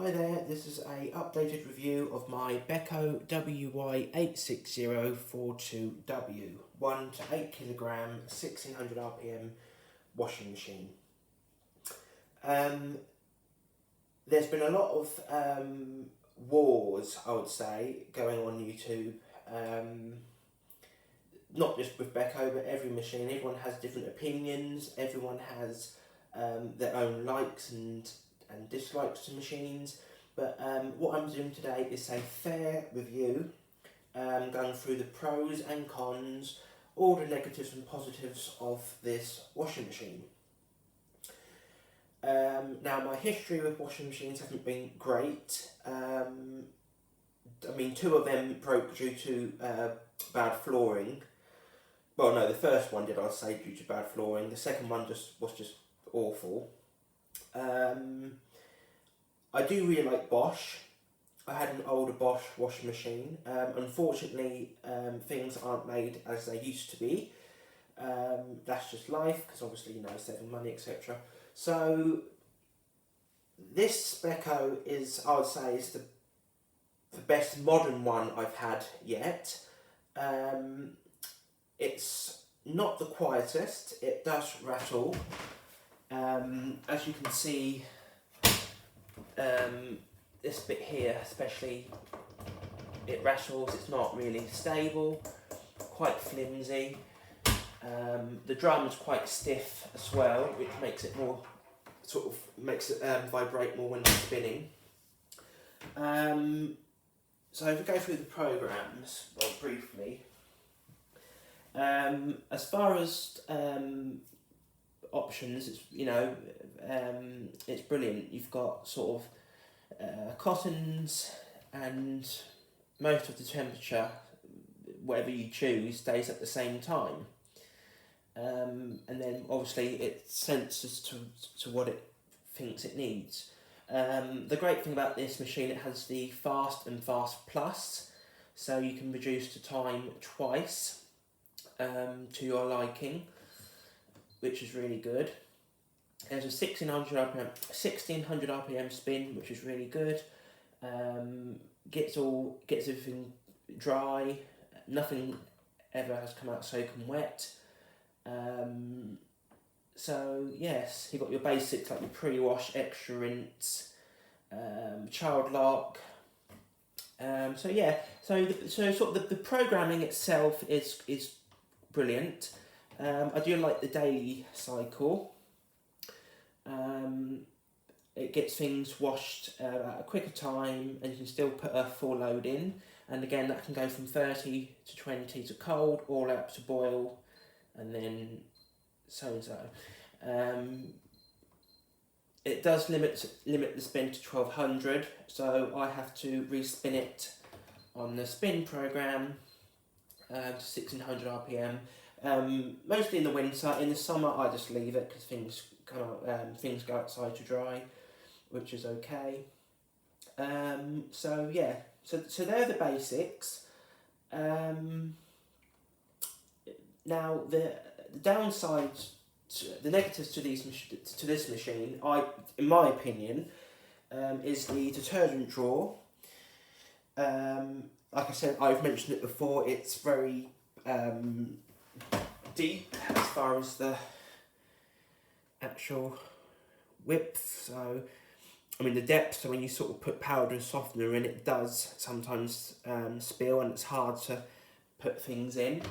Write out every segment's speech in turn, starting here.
Hi there, this is a updated review of my Beko WY86042W 1 to 8 kilogram 1600 RPM washing machine. There's been a lot of wars, I would say, going on YouTube. Not just with Beko, but every machine. Everyone has different opinions. Everyone has their own likes and dislikes to machines. But what I'm doing today is a fair review, going through the pros and cons, all the negatives and positives of this washing machine. Now, my history with washing machines hasn't been great. I mean, 2 of them broke due to bad flooring. Well, no, the first one did, I'd say, due to bad flooring. The second one was just awful. I do really like Bosch. I had an older Bosch washing machine. Unfortunately, things aren't made as they used to be. That's just life, because obviously, saving money, etc. So, this Beko is, I would say, is the best modern one I've had yet. It's not the quietest. It does rattle. As you can see, this bit here especially, it rattles. It's not really stable, quite flimsy. The drum's quite stiff as well, which makes it more, vibrate more when it's spinning. So if we go through the programs, well, briefly. As far as options, it's it's brilliant. You've got sort of cottons, and most of the temperature, whatever you choose, stays at the same time. And then obviously it senses to what it thinks it needs. The great thing about this machine, it has the Fast and Fast Plus, so you can reduce the time twice to your liking, which is really good. There's a 1600 RPM spin, which is really good. Gets everything dry. Nothing ever has come out soaking wet. So yes, you've got your basics like your pre-wash, extra rinse, child lock. So the programming itself is brilliant. I do like the daily cycle. It gets things washed at a quicker time, and you can still put a full load in. And again, that can go from 30 to 20 to cold, all up to boil, and then so and so. It does limit the spin to 1200, so I have to respin it on the spin program to 1600 RPM. Mostly in the winter. In the summer, I just leave it because things go outside to dry, which is okay. So they're the basics. Now the downsides, the negatives to this machine, in my opinion, is the detergent drawer. Like I said, I've mentioned it before. It's very deep as far as the actual width, so I mean the depth, so when you sort of put powder and softener in, it does sometimes spill, and it's hard to put things in.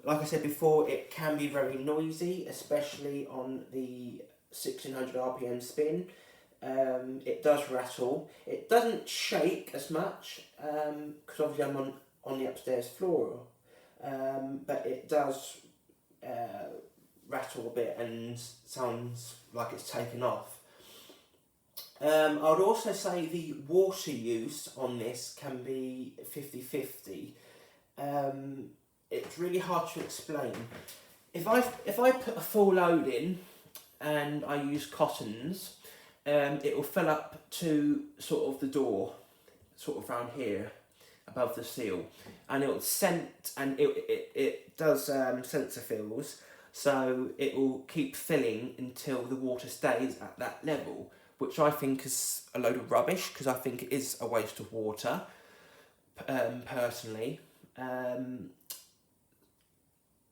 Like I said before, it can be very noisy, especially on the 1600 RPM spin. It does rattle. It doesn't shake as much, because obviously I'm on the upstairs floor. But it does rattle a bit and sounds like it's taken off. I would also say the water use on this can be 50-50. It's really hard to explain. If I put a full load in and I use cottons, it will fill up to sort of the door, sort of around here, above the seal, and it will scent, and it does sensor fills, so it will keep filling until the water stays at that level. which I think is a load of rubbish, because I think it is a waste of water, personally.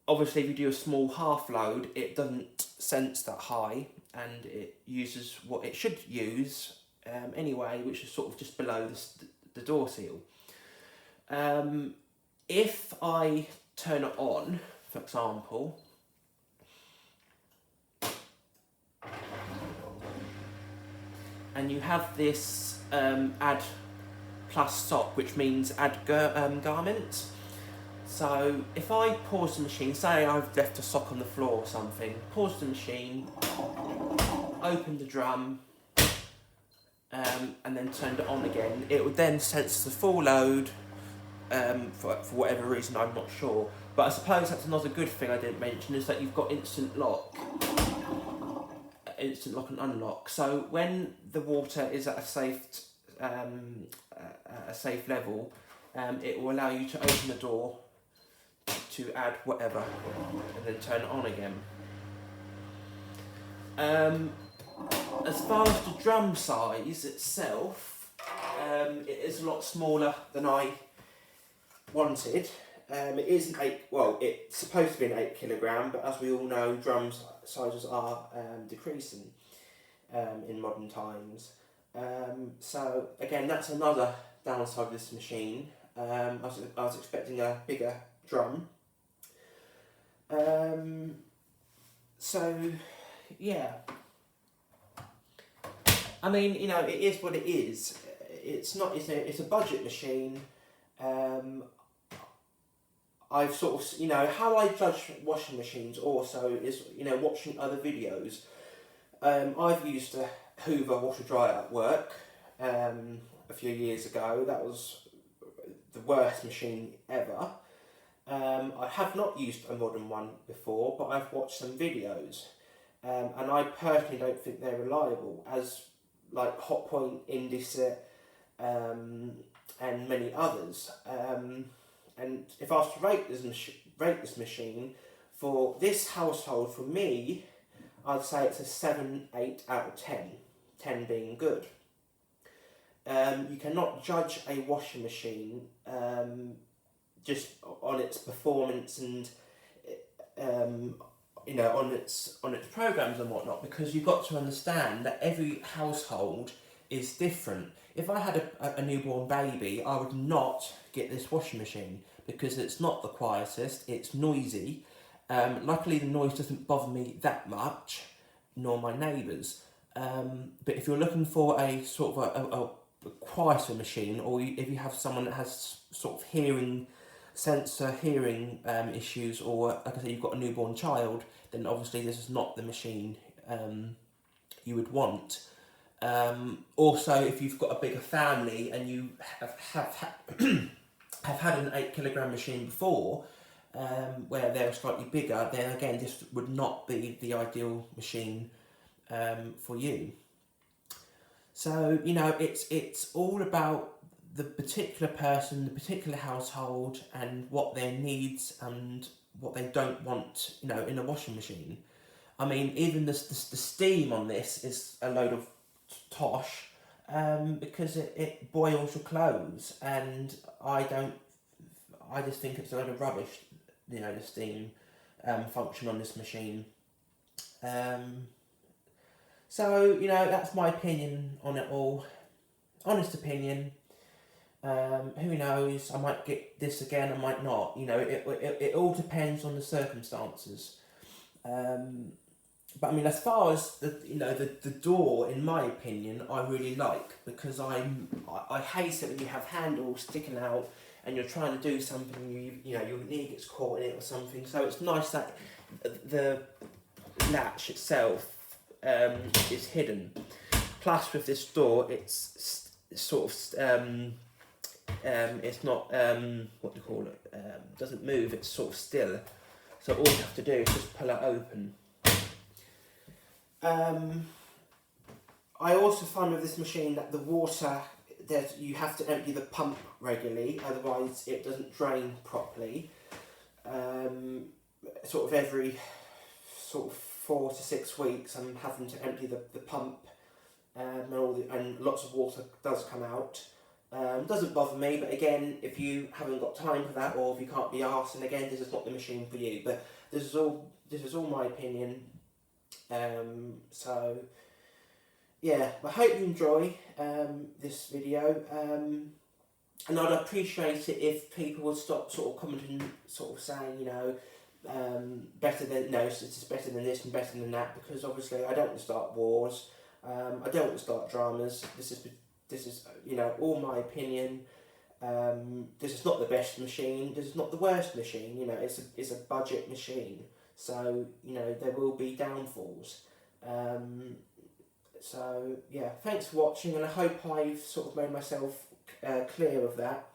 Obviously, if you do a small half load, it doesn't sense that high, and it uses what it should use anyway, which is sort of just below the door seal. If I turn it on, for example, and you have this add plus sock, which means add garments. So if I pause the machine, say I've left a sock on the floor or something, pause the machine, open the drum, and then turned it on again, it would then sense the full load, for whatever reason, I'm not sure. But I suppose that's another good thing I didn't mention, is that you've got instant lock and unlock. So when the water is at a safe level, it will allow you to open the door to add whatever and then turn it on again. As far as the drum size itself, it is a lot smaller than I wanted. It is it's supposed to be an 8 kilogram, but as we all know, drum sizes are decreasing in modern times. So again, that's another downside of this machine. I was expecting a bigger drum. So yeah, I mean, you know, it is what it is. It's a budget machine. I've sort of, you know, how I judge washing machines also is, you know, watching other videos. I've used a Hoover washer dryer at work a few years ago. That was the worst machine ever. I have not used a modern one before, but I've watched some videos, and I personally don't think they're reliable, as like Hotpoint, Indesit, and many others. And if I was to rate this machine for this household, for me, I'd say it's a 7, 8 out of 10. 10 being good. You cannot judge a washing machine just on its performance and you know, on its programs and whatnot, because you've got to understand that every household is different. If I had a newborn baby, I would not get this washing machine because it's not the quietest, it's noisy. Luckily the noise doesn't bother me that much, nor my neighbours. But if you're looking for a sort of a quieter machine, or if you have someone that has sort of hearing issues, or like I say, you've got a newborn child, then obviously this is not the machine you would want. Also, if you've got a bigger family and you have had an 8 kilogram machine before, where they're slightly bigger, then again this would not be the ideal machine for you. So, you know, it's all about the particular person, the particular household, and what their needs and what they don't want, you know, in a washing machine. I mean, even the steam on this is a load of tosh, because it boils your clothes, and I just think it's a load of rubbish, you know, the steam function on this machine. So, you know, that's my opinion on it all. Honest opinion. Who knows, I might get this again, I might not. You know, it all depends on the circumstances. But I mean, as far as the door, in my opinion, I really like, because I hate it when you have handles sticking out and you're trying to do something, you know, your knee gets caught in it or something. So it's nice that the latch itself is hidden. Plus, with this door, it's sort of it's not what do you call it? Doesn't move. It's sort of still. So all you have to do is just pull it open. I also find with this machine that the water, that you have to empty the pump regularly, otherwise it doesn't drain properly. Sort of every 4 to 6 weeks, I'm having to empty the pump and lots of water does come out. Doesn't bother me, but again, if you haven't got time for that, or if you can't be arsed, and again, this is not the machine for you. But this is all my opinion. So yeah, I hope you enjoy this video. And I'd appreciate it if people would stop sort of commenting, sort of saying, you know, better than, no, it's better than this and better than that, because obviously I don't want to start wars. I don't want to start dramas. This is you know, all my opinion. This is not the best machine. This is not the worst machine. You know, it's a budget machine. So you know, there will be downfalls. So yeah, thanks for watching, and I hope I've sort of made myself clear of that.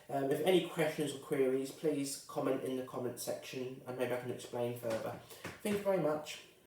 If any questions or queries, please comment in the comment section, and maybe I can explain further. Thank you very much.